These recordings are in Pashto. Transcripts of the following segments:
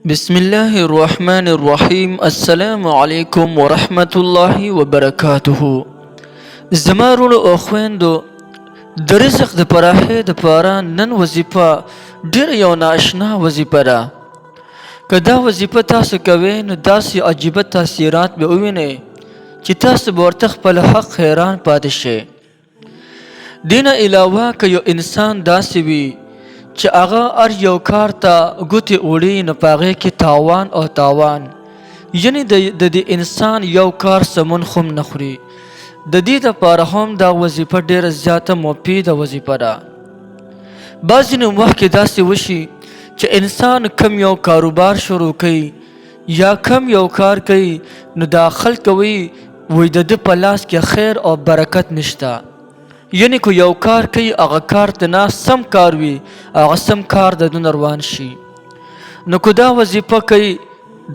بسم الله الرحمن الرحيم. السلام عليكم ورحمة الله وبركاته. زمارونو او خويندو د رزق د پراخې د پاره نن وظیفه ډېر یو ناشنا وظیفه ده. که دا وظیفه تاسو کوئ نو داسې عجیبه تاثیرات به ووینئ چې تاسو به ورته خپل حق حیران پاتې شئ. دې نه علاوه که یو انسان داسې وي چې هغه هر یو کار ته ګوتې وړي نو په هغې کې تاوان او تاوان، یعنې د دې انسان یو کار سمون خو هم نه خوري. د دې دپاره هم دا وظیفه ډېره زیاته مفیده وظیفه ده. بعضې نو وخت کې داسې وشي چې انسان کم یو کاروبار شروع کوي یا کم یو کار کوي نو دا خلک وایي د ده په لاس کې خیر او برکت نشته. یعنی که یو کار کوي هغه کار ته نه سم کار وي، هغه سم کار د دونه روان شي. نو که دا وظیفه کوي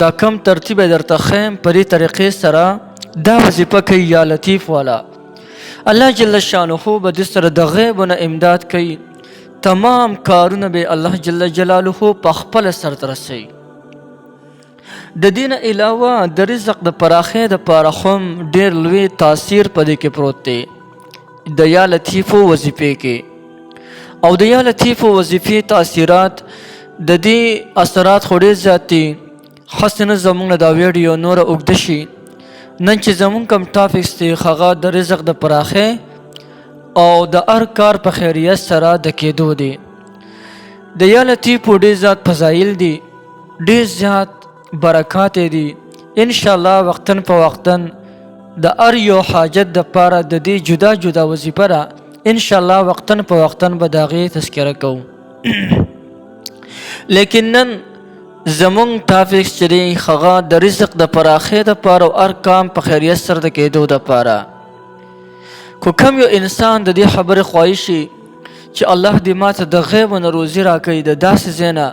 دا کم ترتیب یې درته ښیم په دې طریقې سره دا وظیفه کوي یا لطیف والا. الله جل شانه به دې سره د غیبو نه امداد کوي، تمام کارونه به الله جل جلاله په خپله سرته رسوي. د دې نه علاوه د رزق د پراخۍ دپاره هم ډېر لوی تاثیر په دې کې پروت دی د یا لطیفو وظیفې کې. او د یا لطیفو وظیفې تاثیرات د دې اثرات خو ډېر زیات دي. هسې نه زموږ نه دا ویډیو نوره اوږده شي. نن چې زموږ کوم ټاپکس دی هغه د رزق د پراخۍ او د هر کار په خیریت سره د کېدو دی. د یا لطیفو ډېر زیات فضایل دي، ډېر زیات برکات دي. انشاءالله وقتاً په وقتاً د هر یو حاجت دپاره د دې جدا جدا وظیفه ده. انشاءالله وقتاً په وقتاً به د هغې تذکره کوو. لیکن نن زموږ ټاپکس چې دی هغه د رزق د پراخۍ دپاره او هر کام په خیریت سره د کېدو دپاره. خو کم یو انسان د دې خبرې خواهی شي چې الله دې ماته د غیبو نه روزي راکوي د داسې ځای نه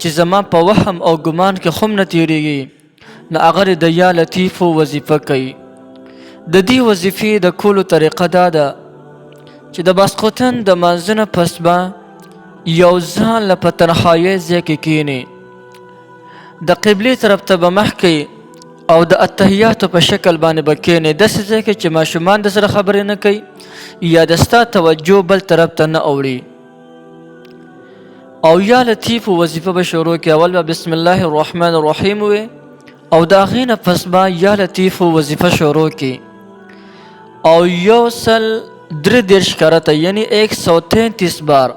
چې زما په وهم او ګمان کې هم نه تېرېږي، نو هغه د یا لطیفو وظیفه کوي. د دې وظیفې د کولو طریقه دا ده چې د ماسخوتن د لمانځه نه پس به یو ځان له په تنهایۍ ځای کې کښېني، د قبلې طرف ته به مخ کوي او د اتحیاتو په شکل باندې به کښېني، داسې ځای کې چې ماشومان د سره خبرې نه کوي یا د ستا توجه بل طرف ته نه اوړي. او یا لطیفو وظیفه به شروع کړي. اول به بسم الله الرحمن الرحیم وي او د هغې نه پس به یا لطیفو وظیفه شروع کړي او 133 کرته یعنی 133 بار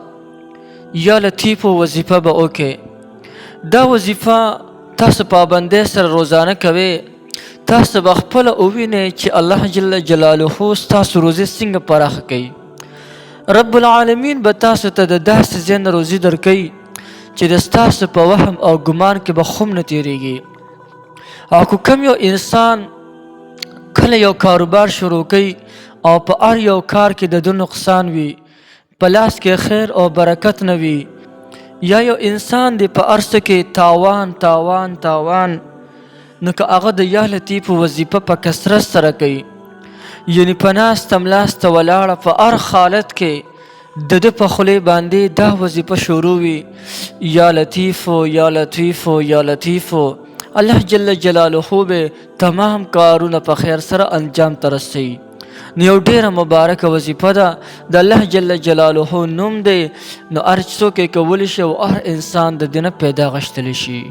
یا لطیفو وظیفه به وکړي. دا وظیفه تاسو پابندۍ سره روزانه کوئ، تاسو به خپله ووینئ چې الله جل جلاله ستاسو روزي څنګه پراخه کوي. رب العالمین به تاسو ته د داسې ځای نه روزي درکوي چې د ستاسو په وهم او ګمان کې به هم نه تېرېږي. او که کم یو انسان کله یو کاروبار شروع کوي او په هر یو کار کې د ده نقصان وي، په لاس کې خیر او برکت نه وي، یا یو انسان دی په هر څه کې تاوان تاوان تاوان، نو که هغه د یا لطیفو وظیفه په کثرت سره کوي، یعنې په ناسته ملاسته ولاړه په هر حالت کې د ده په خولې باندې دا وظیفه شروع وي یا لطیفو یا لطیفو یا لطیفو، الله جل جلاله به تمام کارونه په خیر سره انجام ته رسوي. نو یو ډېره مبارکه وظیفه ده. د الله جل جلاله نوم دی، نو هر څوک یې کولی شي او هر انسان د دې نه پیدا غشتلی شي.